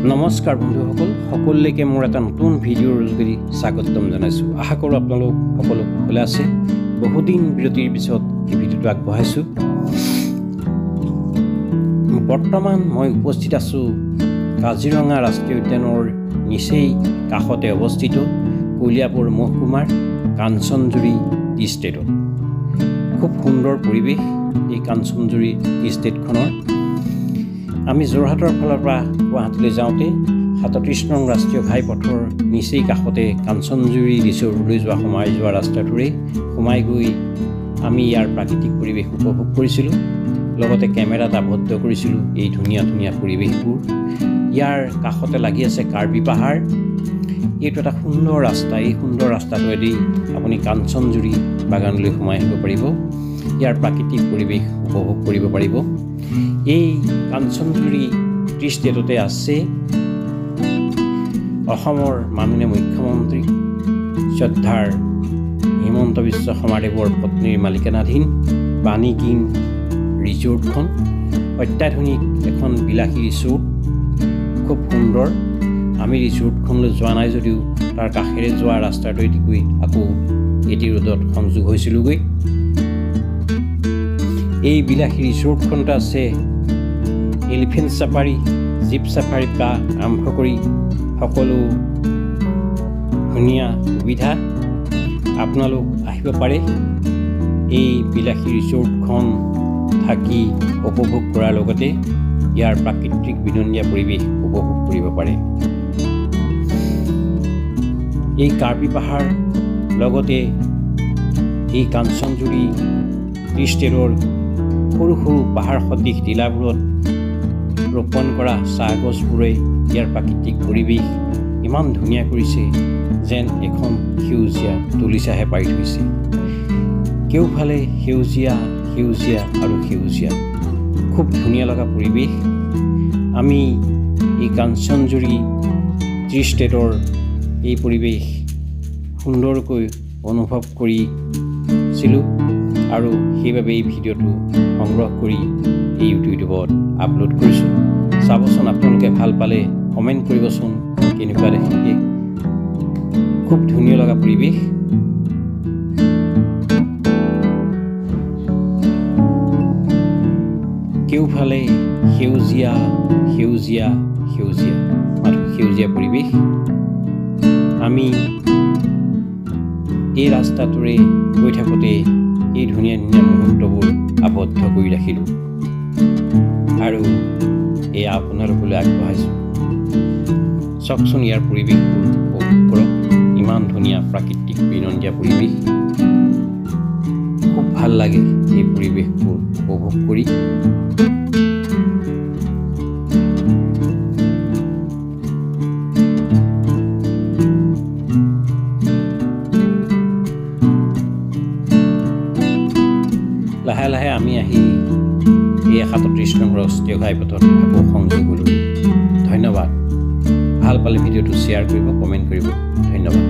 নমস্কাৰ বন্ধুসকল, সকলোকে মোৰ এটা নতুন ভিডিঅ'ৰ যোগেদি স্বাগতম জনাইছোঁ। আশা কৰোঁ আপোনালোক সকলো ভালে আছে। বহুদিন বিৰতিৰ পিছত এই ভিডিঅ'টো আগবঢ়াইছোঁ। বৰ্তমান মই উপস্থিত আছোঁ কাজিৰঙা ৰাষ্ট্ৰীয় উদ্যানৰ নিচেই কাষতে অৱস্থিত কলিয়াবৰ মহকুমাৰ কাঞ্চনজুৰি টি ষ্টেটত। খুব সুন্দৰ পৰিৱেশ এই কাঞ্চনজুৰি টি ষ্টেটখনৰ। আমি যোৰহাটৰ ফালৰ পৰা গুৱাহাটীলৈ যাওঁতে ৩৭ নং ৰাষ্ট্ৰীয় ঘাইপথৰ নিচেই কাষতে কাঞ্চনজুৰি ৰিচৰ্টলৈ সোমাই যোৱা ৰাস্তাটোৰে সোমাই গৈ আমি ইয়াৰ প্ৰাকৃতিক পৰিৱেশ উপভোগ কৰিছিলোঁ। লগতে কেমেৰাত আবদ্ধ কৰিছিলোঁ এই ধুনীয়া ধুনীয়া পৰিৱেশবোৰ। ইয়াৰ কাষতে লাগি আছে কাৰ্বি পাহাৰ। এইটো এটা সুন্দৰ ৰাস্তা। এই সুন্দৰ ৰাস্তাটোৱেদি আপুনি কাঞ্চনজুৰি বাগানলৈ সোমাই আহিব পাৰিব। ইয়াৰ প্ৰাকৃতিক পৰিৱেশ উপভোগ কৰিব পাৰিব। এই কাঞ্চনজুৰি টি ষ্টেটতে আছে অসমৰ মাননীয় মুখ্যমন্ত্ৰী শ্ৰদ্ধাৰ হিমন্ত বিশ্ব শৰ্মাদেৱৰ পত্নীৰ মালিকানাধীন বাণী কিং ৰিজৰ্টখন। অত্যাধুনিক এখন বিলাসী ৰিজৰ্ট, খুব সুন্দৰ। আমি ৰিজৰ্টখনলৈ যোৱা নাই যদিও তাৰ কাষেৰে যোৱা ৰাস্তাটোৱেদি গৈ আকৌ এটি ৰোডত সংযোগ হৈছিলোঁগৈ। এই বিলাসী ৰিজৰ্টখনতে আছে এলিফেণ্ট চাফাৰী, জীপ চাফাৰীৰ পৰা আৰম্ভ কৰি সকলো ধুনীয়া সুবিধা আপোনালোক আহিব পাৰে। এই বিলাসী ৰিজৰ্টখন থাকি উপভোগ কৰাৰ লগতে ইয়াৰ প্ৰাকৃতিক বিনন্দীয়া পৰিৱেশ উপভোগ কৰিব পাৰে। এই কাৰ্বি পাহাৰ লগতে এই কাঞ্চনজুৰি টি ষ্টেটৰ সৰু সৰু পাহাৰ সদৃশ টিলাবোৰত ৰোপণ কৰা চাহ গছবোৰে ইয়াৰ প্ৰাকৃতিক পৰিৱেশ ইমান ধুনীয়া কৰিছে যেন এখন সেউজীয়া তুলিচাহে পাৰি থৈছে। কেওফালে সেউজীয়া সেউজীয়া আৰু সেউজীয়া, খুব ধুনীয়া লগা পৰিৱেশ। আমি এই কাঞ্চনজুৰি টি ষ্টেটৰ এই পৰিৱেশ সুন্দৰকৈ অনুভৱ কৰিছিলোঁ আৰু সেইবাবে এই ভিডিঅ'টো সংগ্ৰহ কৰি এই ইউটিউবত আপলোড কৰিছোঁ। চাবচোন, আপোনালোকে ভাল পালে কমেণ্ট কৰিবচোন কেনেকুৱা দেখে। খুব ধুনীয়া লগা পৰিৱেশ। কেওফালে সেউজীয়া সেউজীয়া সেউজীয়া, মাথো সেউজীয়া পৰিৱেশ। আমি এই ৰাস্তাটোৰে গৈ থাকোঁতে এই ধুনীয়া ধুনীয়া মুহূৰ্তবোৰ আবদ্ধ কৰি ৰাখিলোঁ আৰু এয়া আপোনালোকলৈ আগবঢ়াইছোঁ। চাওকচোন ইয়াৰ পৰিৱেশবোৰ উপভোগ কৰক। ইমান ধুনীয়া প্ৰাকৃতিক বিনন্দীয়া পৰিৱেশ। খুব ভাল লাগে এই পৰিৱেশবোৰ উপভোগ কৰি। লাহে লাহে আমি আহি এই ৩৭ নং ৰাষ্ট্ৰীয় ঘাইপথত আকৌ সংযোগ হ'লোঁ। ধন্যবাদ। ভাল পালে ভিডিঅ'টো শ্বেয়াৰ কৰিব, কমেণ্ট কৰিব। ধন্যবাদ।